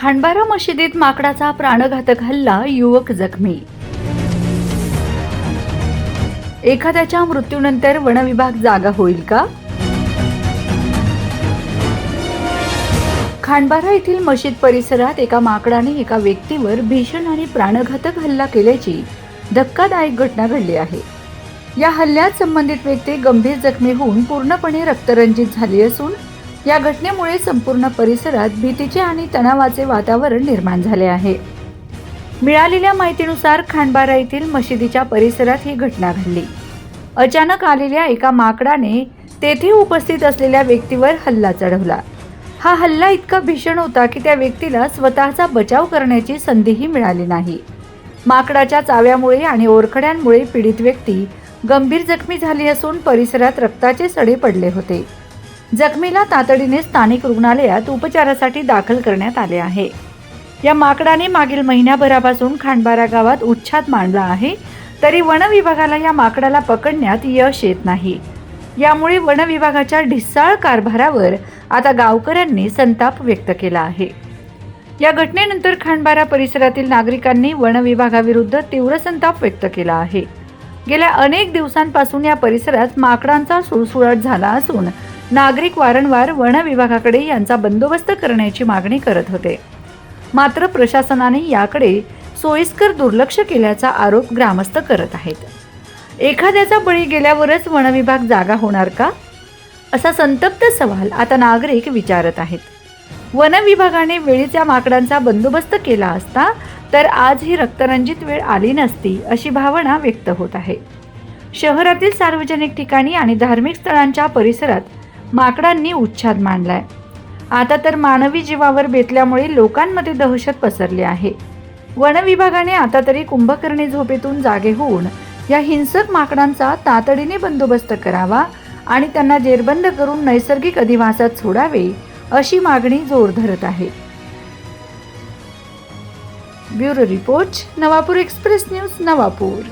खांडबारा मशिदीत माकडाचा प्राणघातक हल्ला, युवक जखमी. एखाद्याच्या मृत्यूनंतर वनविभाग जागा होईल का? खांडबारा येथील मशीद परिसरात एका माकडाने एका व्यक्तीवर भीषण आणि प्राणघातक हल्ला केल्याची धक्कादायक घटना घडली आहे. या हल्ल्यात संबंधित व्यक्ती गंभीर जखमी होऊन पूर्णपणे रक्तरंजित झाली असून या घटनेमुळे संपूर्ण परिसरात भीतीचे आणि तणावाचे वातावरण निर्माण झाले आहे. मिळालेल्या माहितीनुसार खांडबारा येथील मशिदीच्या परिसरात ही घटना घडली. अचानक आलेल्या एका माकडाने तेथे उपस्थित असलेल्या व्यक्तीवर हल्ला चढवला. हा हल्ला इतका भीषण होता की त्या व्यक्तीला स्वतःचा बचाव करण्याची संधीही मिळाली नाही. माकडाच्या चाव्यामुळे आणि ओरखड्यांमुळे पीडित व्यक्ती गंभीर जखमी झाली असून परिसरात रक्ताचे सडे पडले होते. जखमीला तातडीने स्थानिक रुग्णालयात उपचारासाठी दाखल करण्यात आले आहे. या माकडाने मागील महिन्याभरापासून खांडबारा गावात उच्छाद मांडला आहे, तरी वन विभागाला या माकडाला पकडण्यात यश येत नाही. यामुळे वन विभागाच्या ढिसाळ कारभारावर आता गावकऱ्यांनी संताप व्यक्त केला आहे. या घटनेनंतर खांडबारा परिसरातील नागरिकांनी वन विभागाविरुद्ध तीव्र संताप व्यक्त केला आहे. गेल्या अनेक दिवसांपासून या परिसरात माकडांचा सुळसुळाट झाला असून नागरिक वारंवार वन विभागाकडे यांचा बंदोबस्त करण्याची मागणी करत होते. मात्र प्रशासनाने याकडे सोयीस्कर दुर्लक्ष केल्याचा आरोप ग्रामस्थ करत आहेत. एखाद्याचा बळी गेल्यावरच वन विभाग जागा होणार का, असा संतप्त सवाल आता नागरिक विचारत आहेत. वन विभागाने वेळीच या माकडांचा बंदोबस्त केला असता तर आज ही रक्तरंजित वेळ आली नसती, अशी भावना व्यक्त होत आहे. शहरातील सार्वजनिक ठिकाणी आणि धार्मिक स्थळांच्या परिसरात माकडांनी उच्छाद मांडलाय. आता तर मानवी जीवावर बेतल्यामुळे लोकांमध्ये दहशत पसरली आहे. वन विभागाने आता तरी कुंभकर्णी झोपेतून जागे होऊन या हिंसक माकडांचा तातडीने बंदोबस्त करावा आणि त्यांना जेरबंद करून नैसर्गिक अधिवासात सोडावे, अशी मागणी जोर धरत आहे. Bureau report, Navapur express news, Navapur.